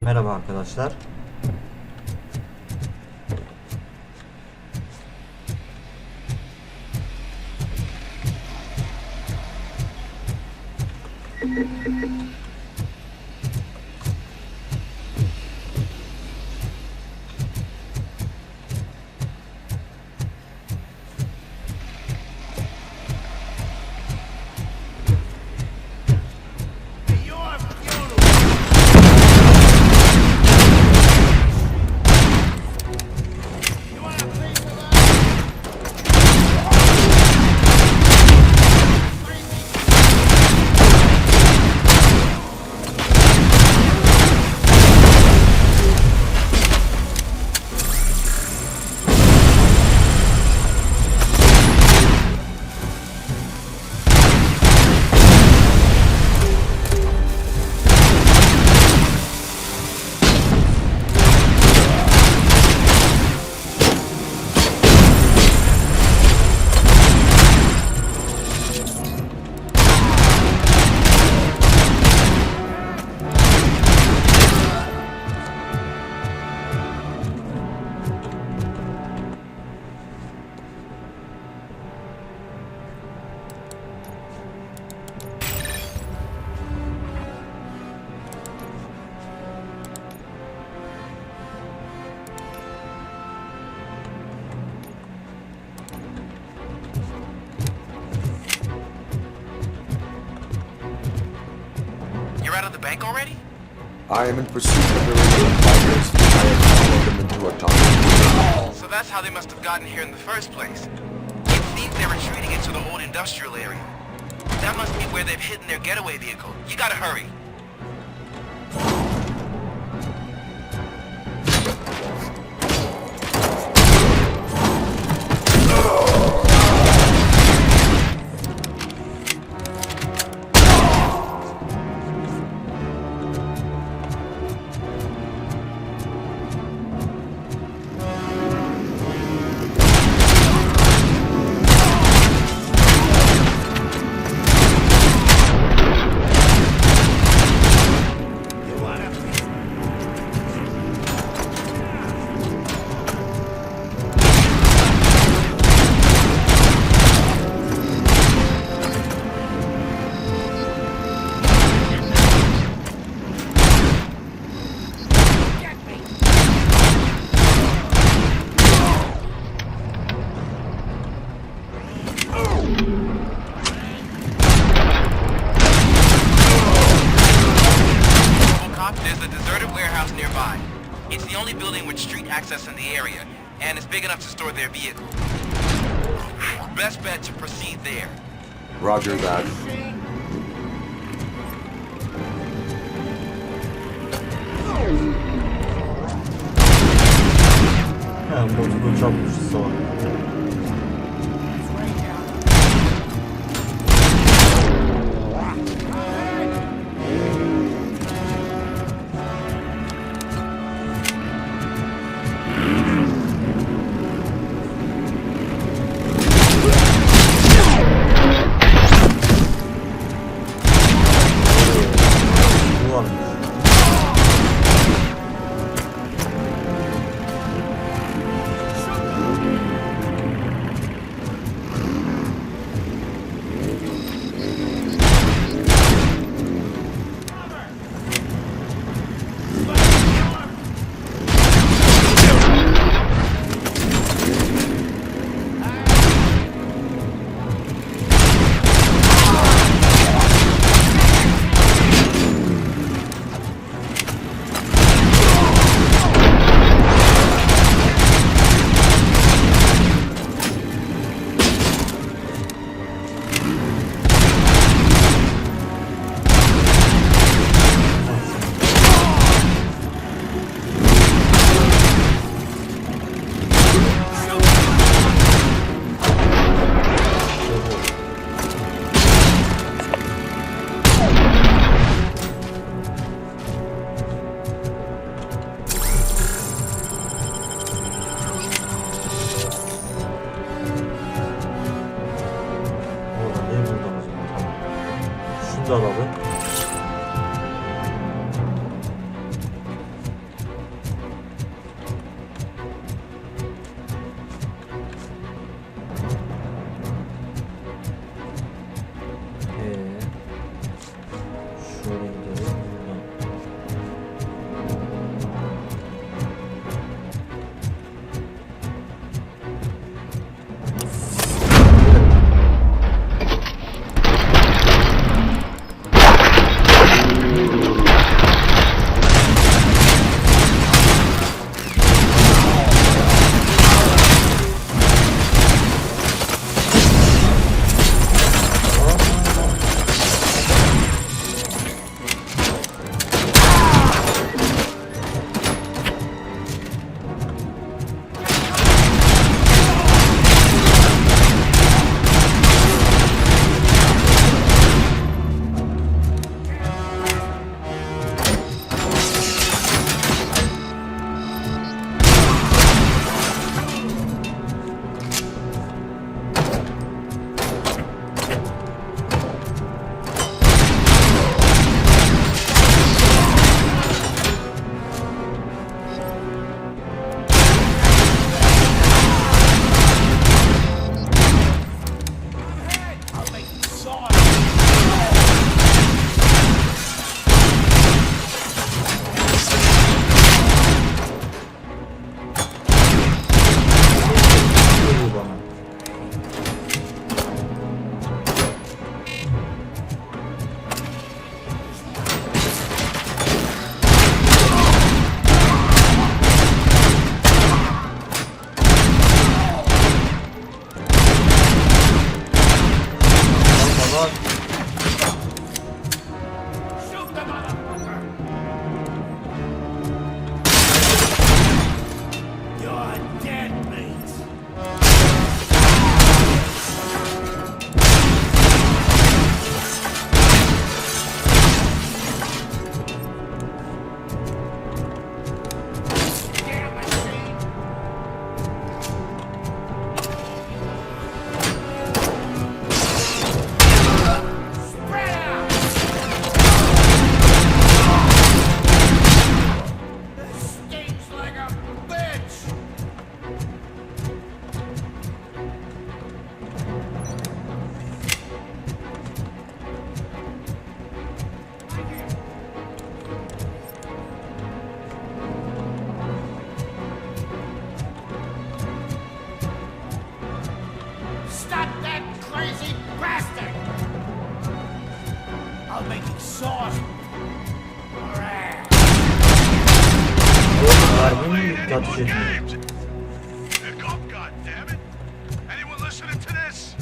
Merhaba arkadaşlar. You're out of the bank already? I am in pursuit of the illegal fighters. I have followed them into a tunnel. So that's how they must have gotten here in the first place. It seems they're retreating into the old industrial area. That must be where they've hidden their getaway vehicle. You gotta hurry. Robocop, there's a deserted warehouse nearby. It's the only building with street access in the area, and it's big enough to store their vehicle. Best bet to proceed there. Roger that. Bozduğu çarpmışız sonra. Bu varmış. da alalım. Kimse ateş etmiyor. Pick up, goddammit! Anyone listening to this?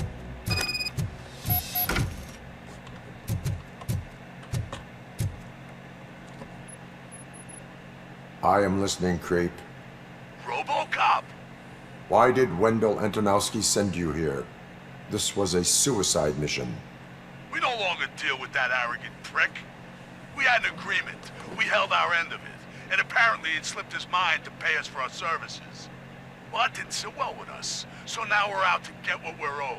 I am listening, Creep. Robocop! Why did Wendell Antonowski send you here? This was a suicide mission. We no longer deal with that arrogant prick. We had an agreement. We held our end of it. And apparently it slipped his mind to pay us for our services. Well, that didn't sit well with us. So now we're out to get what we're owed.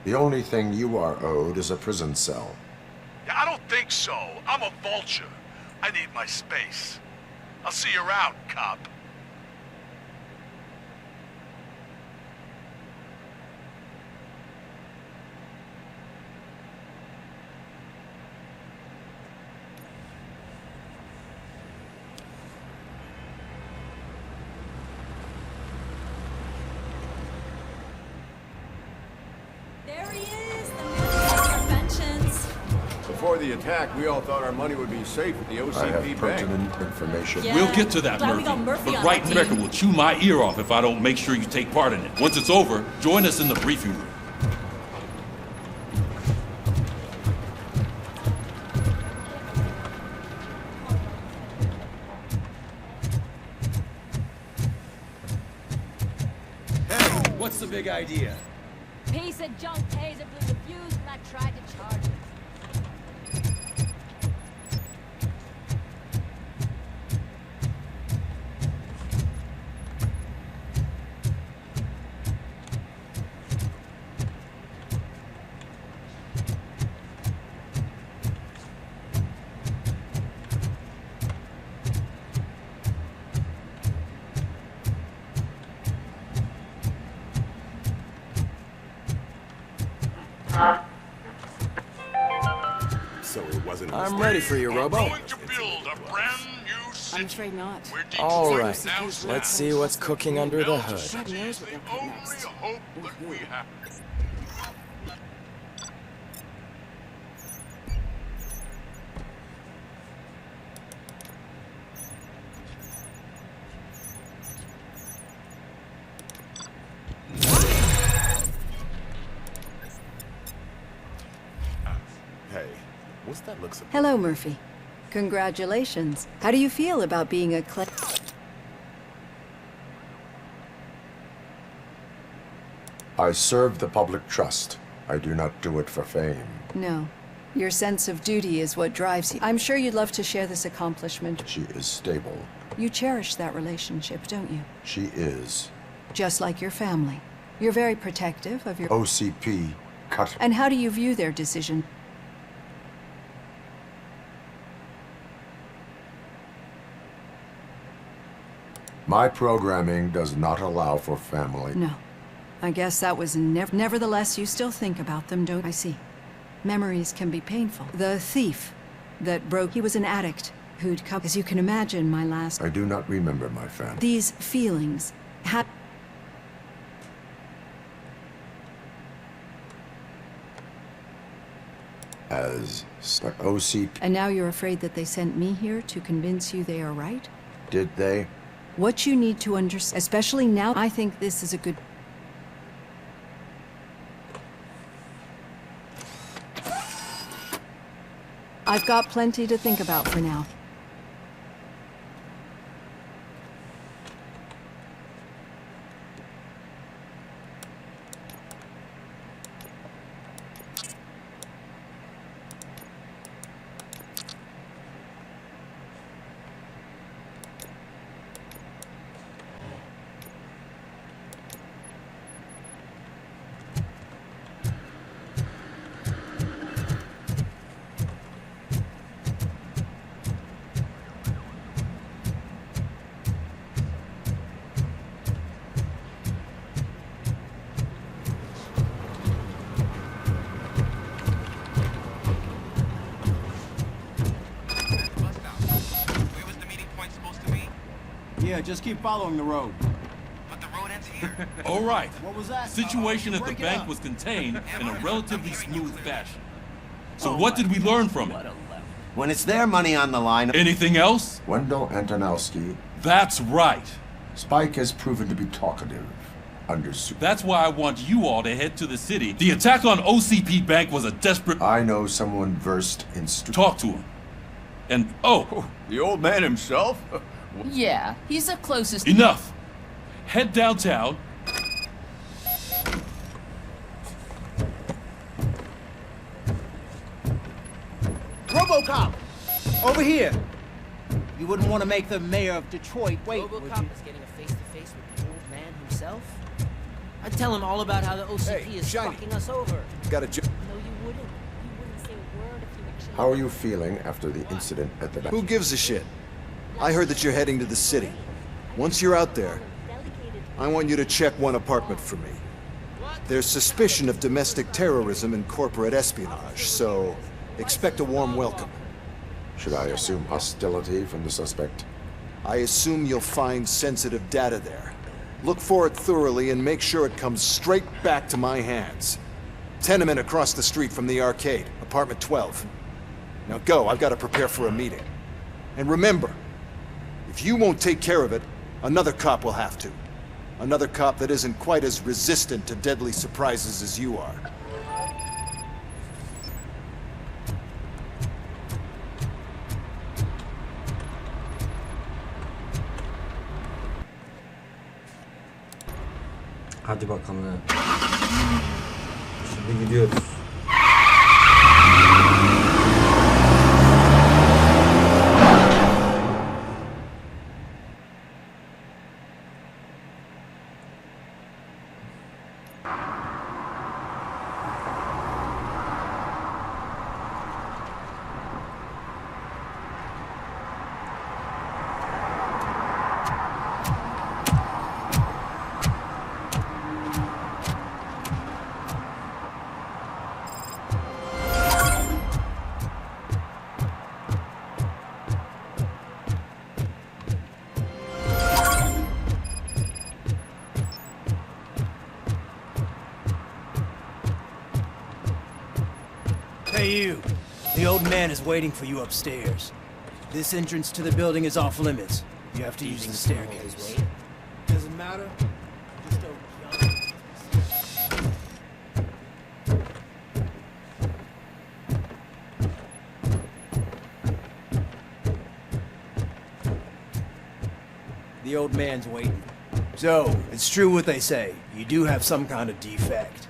The only thing you are owed is a prison cell. Yeah, I don't think so. I'm a vulture. I need my space. I'll see you around, cop. There he is, the man of inventions. Before the attack, we all thought our money would be safe at the I have OCP bank. pertinent information. Yeah. We'll get to that, Glad we Murphy. got Murphy But on right our now, team. will chew my ear off if I don't make sure you take part in it. Once it's over, join us in the briefing room. What's the big idea? Piece of junk taser blew the fuse when I tried to charge it. So it wasn't. I'm ready for you, Robo. We're going to build a brand new city. I'm afraid not. Where All Detroit right, now let's stands. see what's cooking under the Build a hood. city knows is what the they'll put only next. hope that we have. Hey, what's that look? Hello, Murphy. Congratulations. How do you feel about being a I serve the public trust. I do not do it for fame. No. Your sense of duty is what drives you. I'm sure you'd love to share this accomplishment. She is stable. You cherish that relationship, don't you? She is. Just like your family. You're very protective of your... OCP cut. And how do you view their decision? My programming does not allow for family. No. I guess that was nevertheless, you still think about them, don't I see? Memories can be painful. The thief that broke, he was an addict who'd come, as you can imagine, my last... I do not remember my family. These feelings had... As OCP, And now you're afraid that they sent me here to convince you they are right? did they? What you need to understand, especially now, I think this is a good... I've got plenty to think about for now. Where was the meeting point supposed to be? Yeah, just keep following the road. But the road ends here. All right. What was that? Situation at the Break it bank up. was contained in a relatively smooth fashion. So what did we learn from it? When it's their money on the line, Anything else? Wendell Antonowski, That's right. Spike has proven to be talkative under super. That's why I want you all to head to the city. The attack on OCP Bank was a desperate... I know someone versed in Talk to him. And, oh, The old man himself? Yeah, he's the closest. enough. Head downtown. Robocop! Over here! You wouldn't want to make the mayor of Detroit wait, would you? Robocop is getting a face-to-face with the old man himself. I'd tell him all about how the OCP Hey, is Shiny. fucking us over. Got a job. No, you wouldn't. You wouldn't say a word if you actually... How are you feeling after the incident at the bank? Who gives a shit? I heard that you're heading to the city. Once you're out there, I want you to check one apartment for me. There's suspicion of domestic terrorism and corporate espionage, so expect a warm welcome. Should I assume hostility from the suspect? I assume you'll find sensitive data there. Look for it thoroughly and make sure it comes straight back to my hands. Tenement across the street from the arcade, apartment 12. Now go, I've got to prepare for a meeting. And remember, if you won't take care of it, another cop will have to. Another cop that isn't quite as resistant to deadly surprises as you are. Hadi bakalım. Şimdi gidiyoruz. Hey, you. The old man is waiting for you upstairs. This entrance to the building is off limits. You have to use the staircase. Doesn't matter. Just don't jump. The old man's waiting. So, it's true what they say. You do have some kind of defect.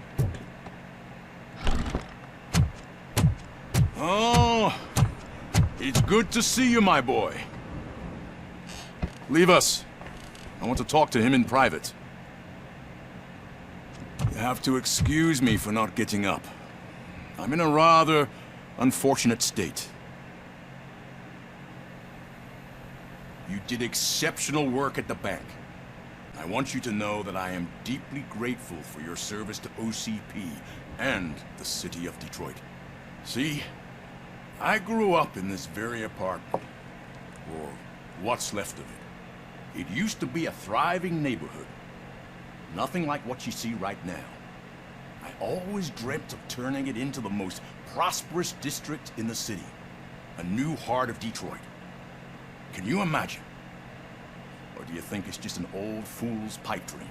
Oh, it's good to see you, my boy. Leave us. I want to talk to him in private. You have to excuse me for not getting up. I'm in a rather unfortunate state. You did exceptional work at the bank. I want you to know that I am deeply grateful for your service to OCP and the city of Detroit. See, I grew up in this very apartment, or what's left of it. It used to be a thriving neighborhood. Nothing like what you see right now. I always dreamt of turning it into the most prosperous district in the city. A new heart of Detroit. Can you imagine? Or do you think it's just an old fool's pipe dream?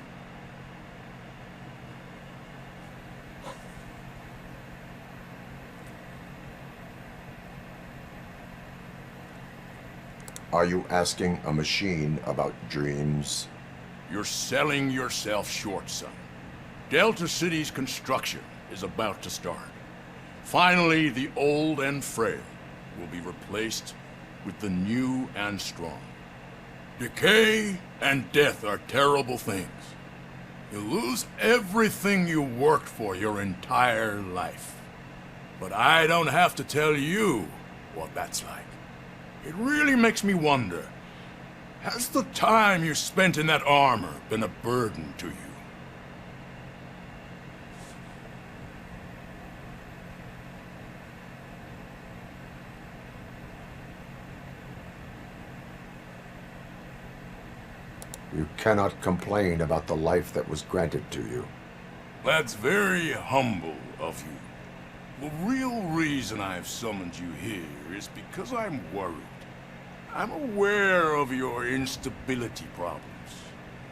Are you asking a machine about dreams? You're selling yourself short, son. Delta City's construction is about to start. Finally, the old and frail will be replaced with the new and strong. Decay and death are terrible things. You lose everything you worked for your entire life. But I don't have to tell you what that's like. It really makes me wonder, has the time you spent in that armor been a burden to you? You cannot complain about the life that was granted to you. That's very humble of you. The real reason I've summoned you here is because I'm worried. I'm aware of your instability problems.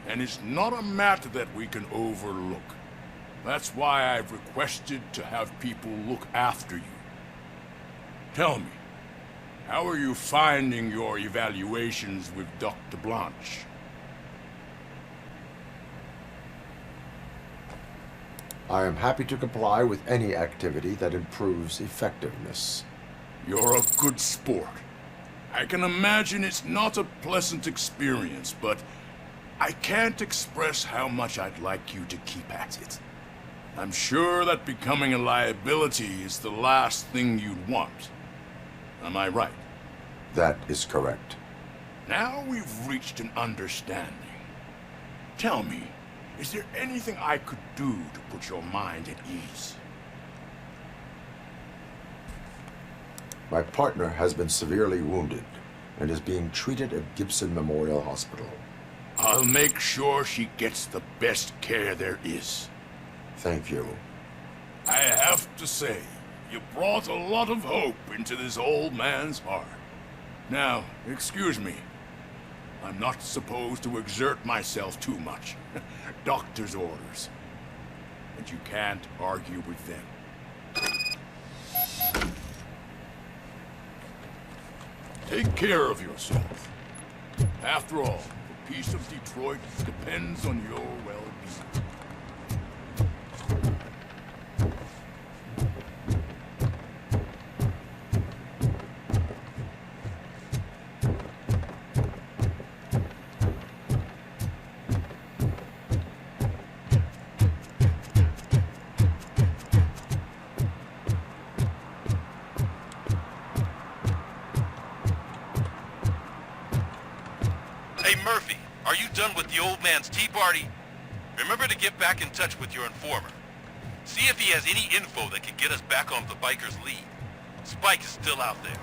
and it's not a matter that we can overlook. That's why I've requested to have people look after you. Tell me, how are you finding your evaluations with Dr. Blanche? I am happy to comply with any activity that improves effectiveness. You're a good sport. I can imagine it's not a pleasant experience, but I can't express how much I'd like you to keep at it. I'm sure that becoming a liability is the last thing you'd want. Am I right? That is correct. Now we've reached an understanding. Tell me, is there anything I could do to put your mind at ease? My partner has been severely wounded and is being treated at Gibson Memorial Hospital. I'll make sure she gets the best care there is. Thank you. I have to say, you brought a lot of hope into this old man's heart. Now, excuse me. I'm not supposed to exert myself too much. Doctor's orders. But you can't argue with them. Take care of yourself. After all, the peace of Detroit depends on your well-being. Hey, Murphy, are you done with the old man's tea party? Remember to get back in touch with your informer. See if he has any info that could get us back on the biker's lead. Spike is still out there.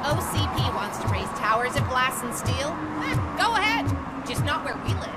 OCP wants to raise towers of glass and steel? Go ahead, just not where we live.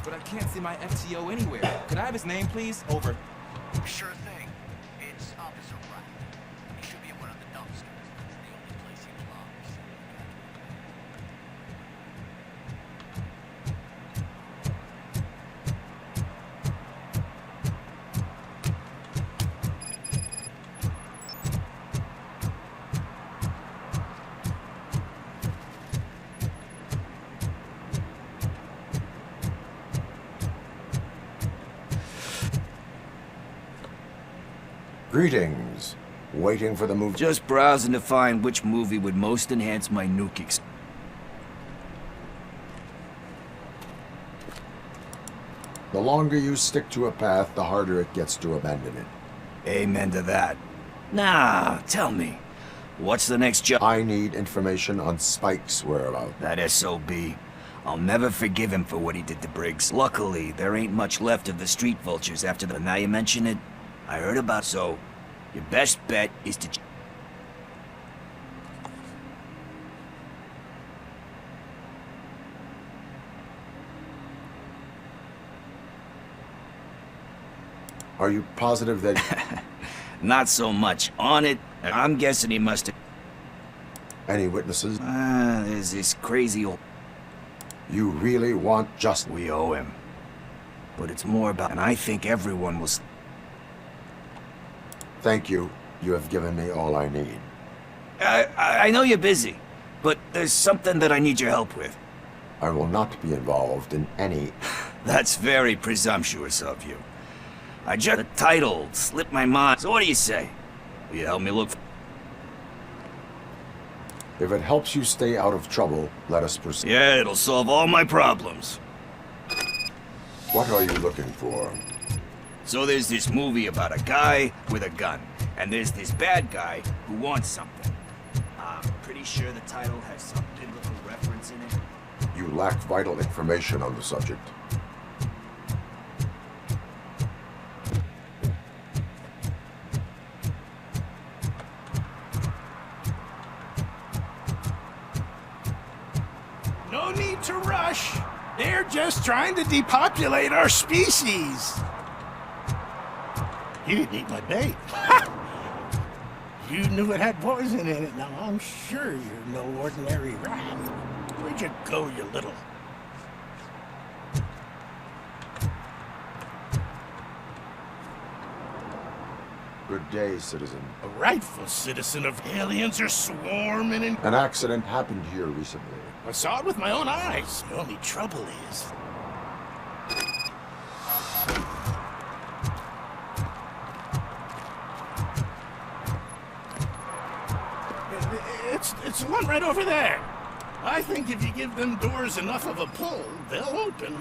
But I can't see my FTO anywhere. Could I have his name, please? Over. Sure thing. It's Officer Wright. He should be in one of the dumpsters. The only place he belongs. Greetings. Waiting for the movie. Just browsing to find which movie would most enhance my nuke The longer you stick to a path, the harder it gets to abandon it. Amen to that. Nah, tell me. What's the next job? I need information on Spike's whereabouts. That SOB. I'll never forgive him for what he did to Briggs. Luckily, there ain't much left of the street vultures after the... Now you mention it, I heard about... So, your best bet is to... Are you positive that... Not so much. On it, I'm guessing he must have... Any witnesses? There's this crazy old... You really want justice? We owe him. But it's more about... And I think everyone will... Thank you. You have given me all I need. I know you're busy, but there's something that I need your help with. I will not be involved in any... That's very presumptuous of you. I just... The title slipped my mind. So what do you say? Will you help me look for... If it helps you stay out of trouble, let us proceed. Yeah, it'll solve all my problems. What are you looking for? So there's this movie about a guy with a gun, and there's this bad guy who wants something. I'm pretty sure the title has some biblical reference in it. You lack vital information on the subject. rush. They're just trying to depopulate our species. You didn't eat my bait. You knew it had poison in it. Now, I'm sure you're no ordinary rat. Where'd you go, you little... Good day, citizen. A rightful citizen of aliens are swarming in... An accident happened here recently. I saw it with my own eyes. The only trouble is... It's the one right over there. I think if you give them doors enough of a pull, they'll open.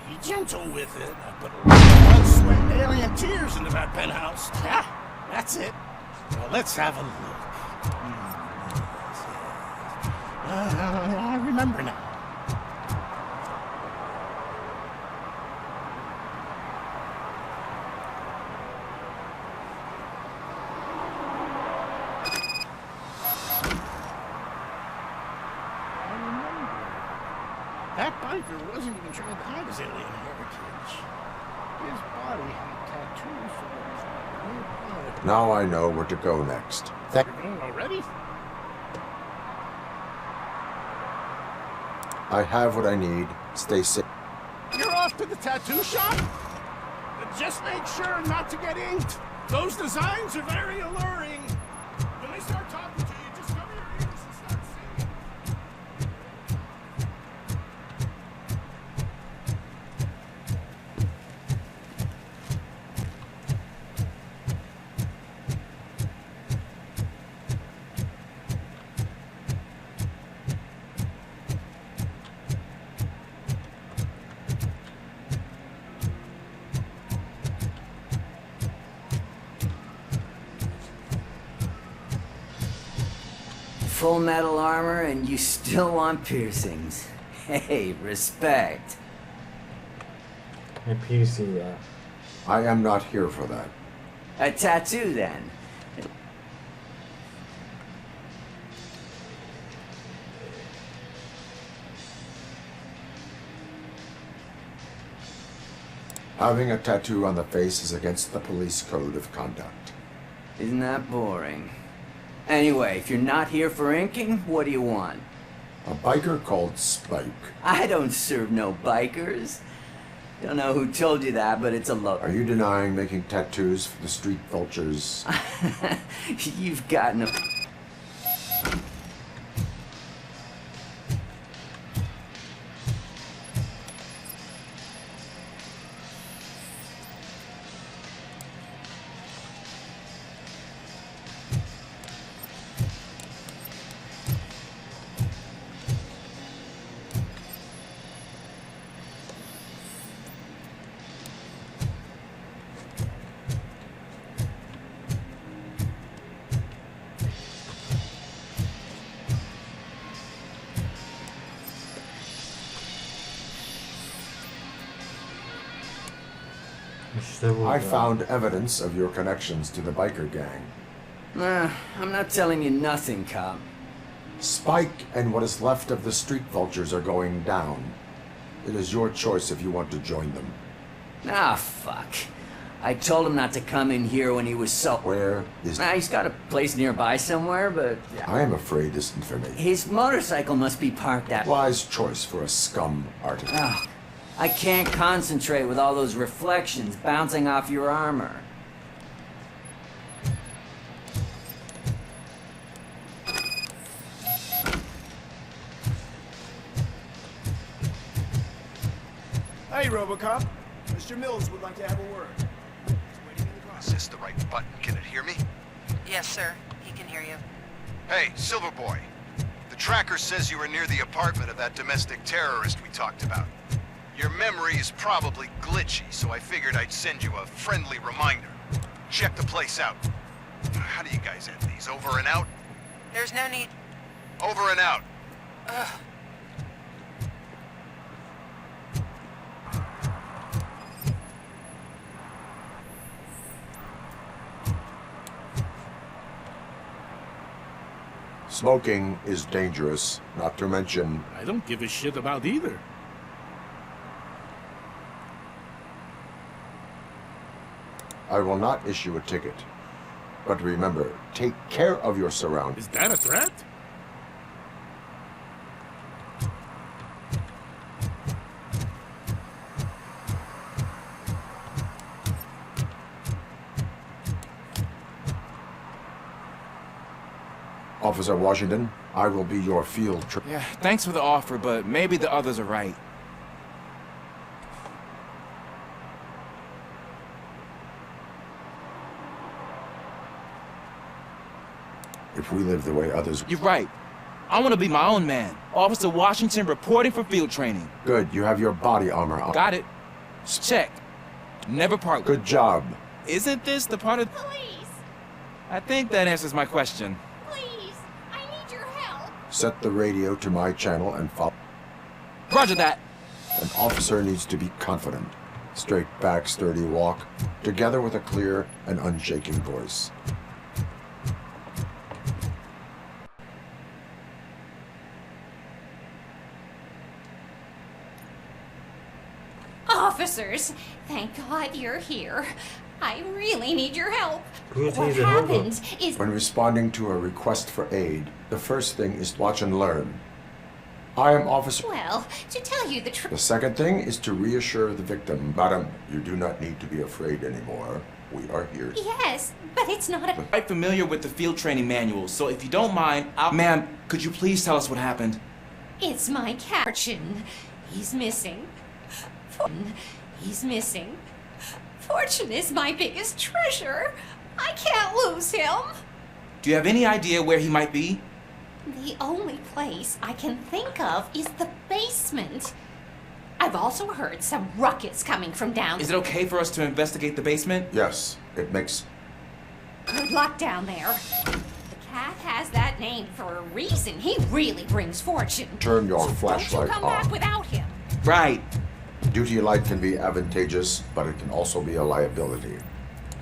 Be gentle with it. I put a lot of blood, sweat, and alien tears into that penthouse. Yeah, that's it. Now let's have a look. I remember now. That biker wasn't even trying to hide his alien heritage. His body had tattoos from his... Now I know where to go next. You're going already? I have what I need. Stay safe. You're off to the tattoo shop? Just make sure not to get inked. Those designs are very alluring. When they start talking to you, just cover your ears and start singing. Full metal armor and you still want piercings. Hey, respect. Ne piercing ya. I am not here for that. A tattoo then. Having a tattoo on the face is against the police code of conduct. Isn't that boring? Anyway, if you're not here for inking, what do you want? A biker called Spike. I don't serve no bikers. Don't know who told you that, but it's a look. Are you denying making tattoos for the street vultures? You've gotten a... İşte bu. I found evidence of your connections to the biker gang. I'm not telling you nothing, cop. Spike and what is left of the street vultures are going down. It is your choice if you want to join them. Ah, fuck. I told him not to come in here when he was so... Where is... He's got a place nearby somewhere, but... I am afraid this information... His motorcycle must be parked at... Wise choice for a scum artist. Oh, I can't concentrate with all those reflections bouncing off your armor. Hey, Robocop. Mr. Mills would like to have a word. Is this the right button? Can it hear me? Yes, sir. He can hear you. Hey, Silverboy. The tracker says you were near the apartment of that domestic terrorist we talked about. Your memory is probably glitchy, so I figured I'd send you a friendly reminder. Check the place out. How do you guys end these? Over and out? There's no need... Over and out. Ugh. Smoking is dangerous, not to mention... I don't give a shit about either. I will not issue a ticket. But remember, take care of your surroundings. Is that a threat? Officer Washington, I will be your field trip. Yeah, thanks for the offer, but maybe the others are right. If we live the way others... You're right. I want to be my own man. Officer Washington reporting for field training. Good, you have your body armor on. Got it. Check. Never part. Good job. Isn't this the part of... Please, I think that answers my question. please, I need your help. Set the radio to my channel and follow. Roger that. An officer needs to be confident. Straight back, sturdy walk, together with a clear and unshaking voice. Officers, thank God you're here. I really need your help. Good What news, hold on. happened is... When responding to a request for aid, the first thing is to watch and learn. I am Officer... Well, to tell you the truth... The second thing is to reassure the victim. Madam, you do not need to be afraid anymore. We are here. Yes, but it's not a... Quite familiar with the field training manual, so if you don't mind, Ma'am, could you please tell us what happened? It's my Fortune. He's missing. He's missing. Fortune is my biggest treasure. I can't lose him. Do you have any idea where he might be? The only place I can think of is the basement. I've also heard some ruckus coming from down... Is it okay for us to investigate the basement? Yes, it makes... Good luck down there. The cat has that name for a reason. He really brings fortune. Turn your So flashlight don't you come on. back without him. Right. Duty light can be advantageous, but it can also be a liability.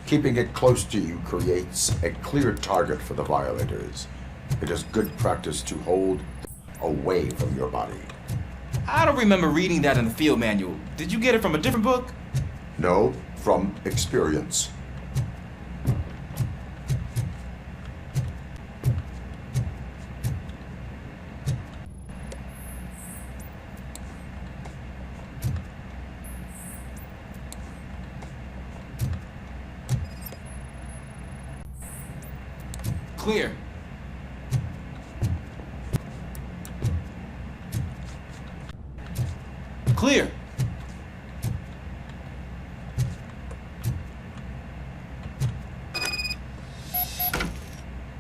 Keeping it close to you creates a clear target for the violators. It is good practice to hold away from your body. I don't remember reading that in the field manual. Did you get it from a different book? No, from experience. Clear. Clear.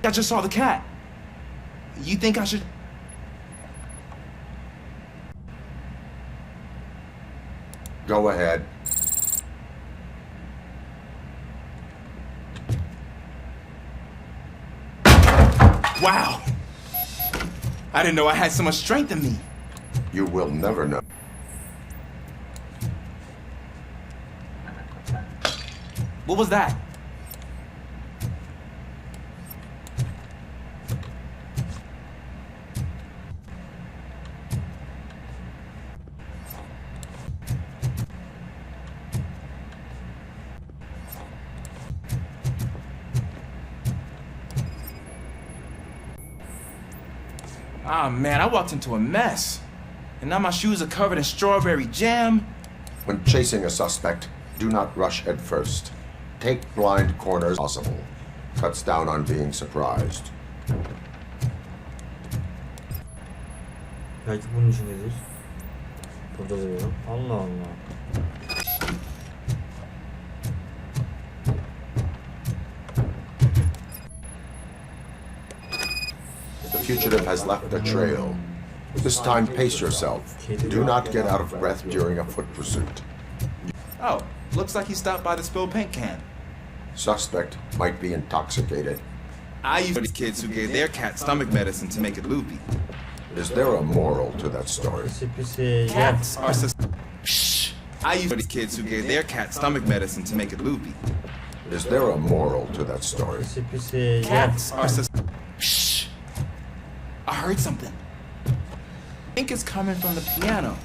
I just saw the cat. You think I should... Go ahead. Wow. I didn't know I had so much strength in me. You will never know. What was that? Ah, man, I walked into a mess. And now my shoes are covered in strawberry jam. When chasing a suspect, do not rush head first. Take blind corners as possible. Cuts down on being surprised. Belki bunun içindedir. Burada duruyorum. Allah Allah. The fugitive has left a trail. This time, pace yourself. Do not get out of breath during a foot pursuit. Oh, looks like he stopped by the spilled paint can. Suspect might be intoxicated. I used to know kids who gave their cat stomach medicine to make it loopy. Is there a moral to that story? Cats are Shh! I used to know kids who gave their cat stomach medicine to make it loopy. Is there a moral to that story? Cats are Shh! I heard something. I think it's coming from the piano.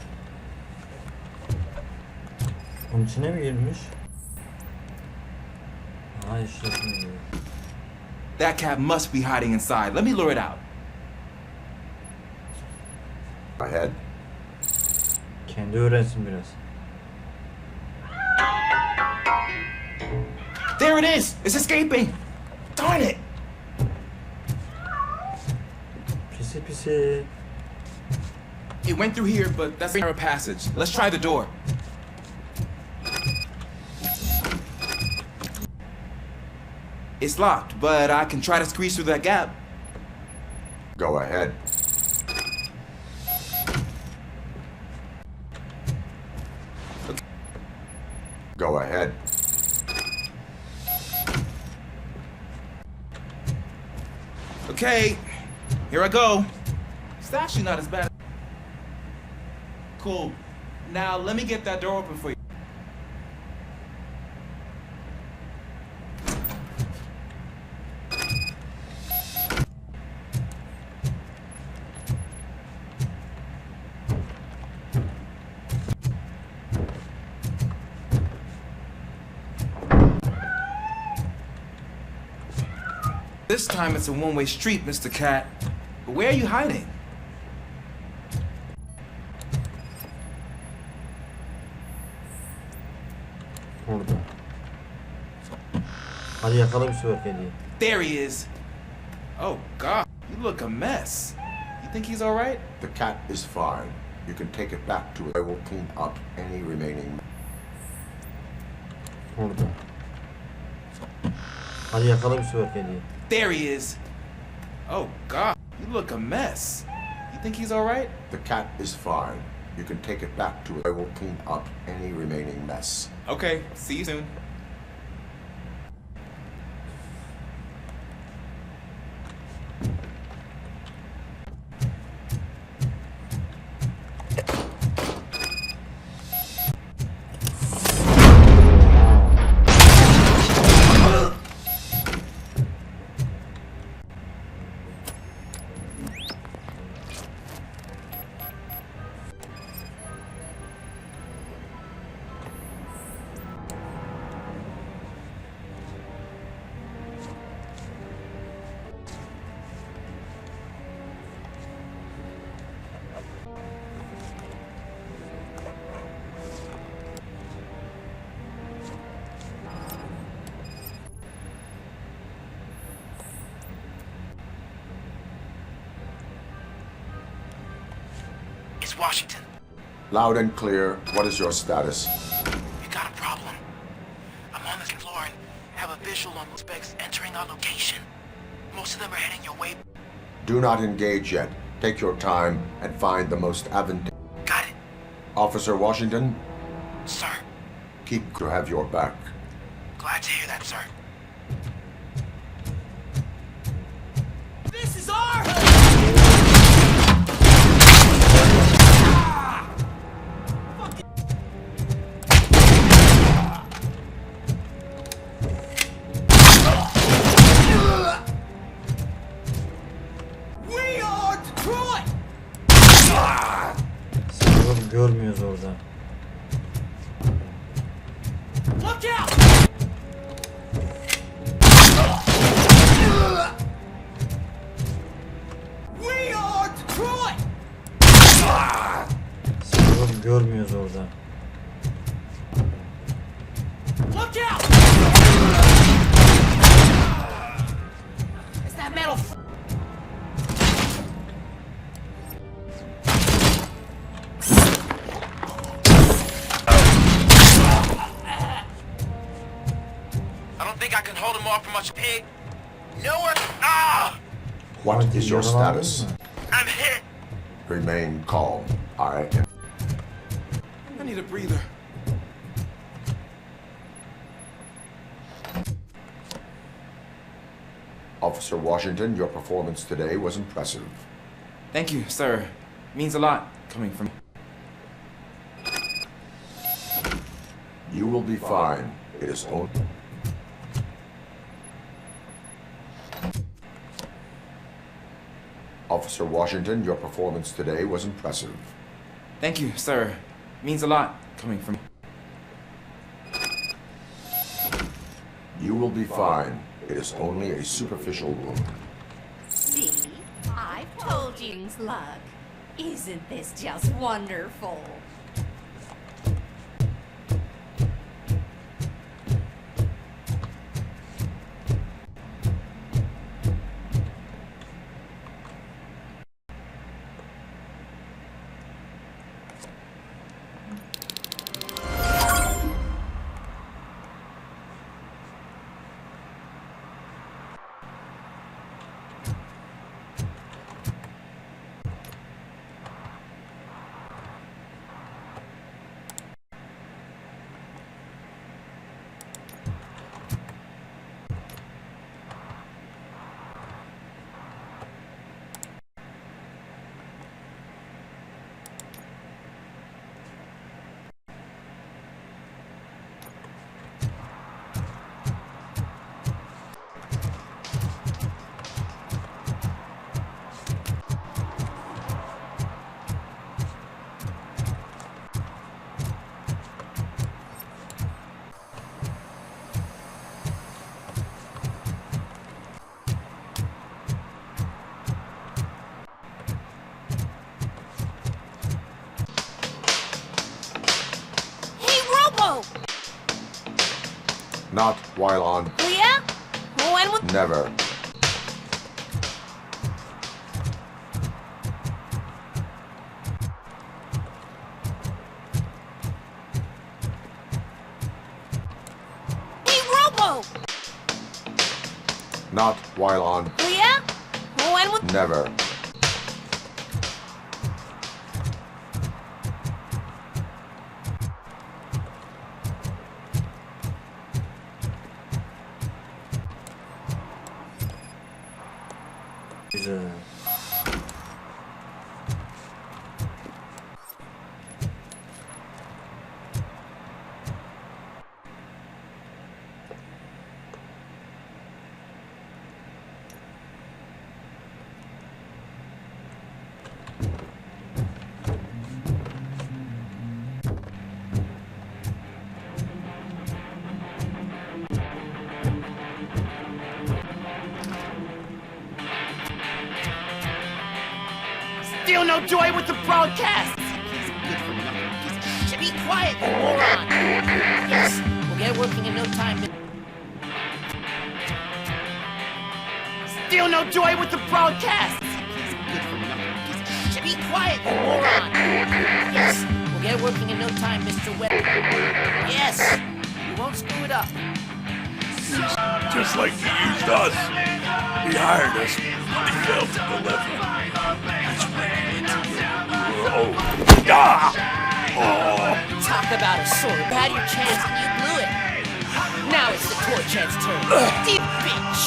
Onun içine mi girmiş? Hayır şurasını diyor. That cat must be hiding inside. Let me lure it out. Ahead. Kendi öğrensin biraz. There it is! It's escaping! Darn it! Pisi pisi. It went through here, but that's a narrow passage. Let's try the door. It's locked, but I can try to squeeze through that gap. Go ahead. Go ahead. Okay, here I go. It's actually not as bad. Cool. Now let me get that door open for you. This time it's a one-way street, Mr. Cat. But where are you hiding? Burada. Hadi yakala bir sefer kediyi. There he is. Oh, God. You look a mess. You think he's all right? The cat is fine. You can take it back to it. I will clean up any remaining. Burada. Hadi yakala bir sefer kediyi. There he is. Oh, God. You look a mess. You think he's all right? The cat is fine. You can take it back to it. I will clean up any remaining mess. Okay, see you soon. It's Washington. Loud and clear. What is your status? We got a problem. I'm on this floor and have a visual on suspects entering our location. Most of them are heading your way. Do not engage yet. Take your time and find the most advantageous. Got it. Officer Washington, Sir. keep to have your back. Glad to hear that, sir. This is our We are Detroit! Sanırım görmüyoruz orada. Look out! We are Detroit! Sanırım görmüyoruz orada. Look out! It's that metal. I don't think I can hold him off from much pig. Nowhere. Ah! What is your status? I'm hit. Remain calm. I am. I need a breather. Officer Washington, your performance today was impressive. Thank you, sir. Means a lot coming from you. You will be fine. It is only. Officer Washington, your performance today was impressive. Thank you, sir. Means a lot coming from you. You will be fine. It is only a superficial wound. See? I've told you, luck. Isn't this just wonderful? Not while on. Oh yeah? When will... Never. Hey, Robo! Not while on. Oh yeah? When will... Never. Güzel. Still no joy with the broadcast! He's good for nothing. Just be quiet, you moron! Yes, we'll get working in no time. Still no joy with the broadcast! He's good for nothing. Just be quiet, you moron! Yes, we'll get working in no time, Mr. Webb. Yes, we won't screw it up. Just like he used us. He hired us, but he failed to deliver. Talk about a sword. You had your chance and you blew it. Now it's the torch head's turn. Deep bitch!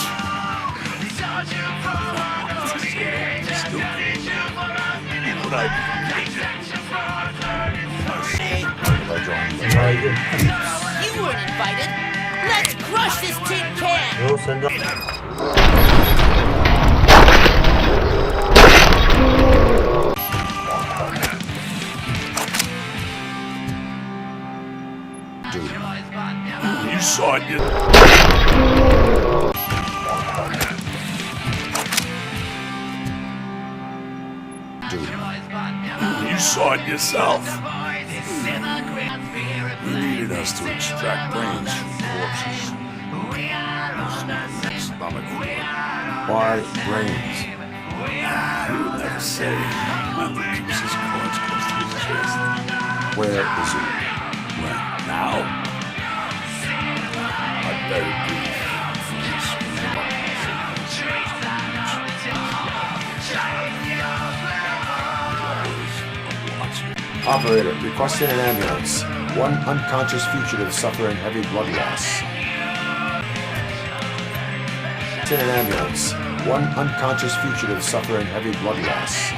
You weren't invited. Let's crush this tin can! Yo sen de... You saw it. You saw it yourself. You needed us to extract brains from corpses. Stomach fluid. Why brains? You would never say. When the juices cords close to his chest. Where is he? Right now. I better be. Operator, requesting an ambulance. One unconscious fugitive suffering heavy blood loss. In an ambulance. One unconscious fugitive suffering heavy blood loss.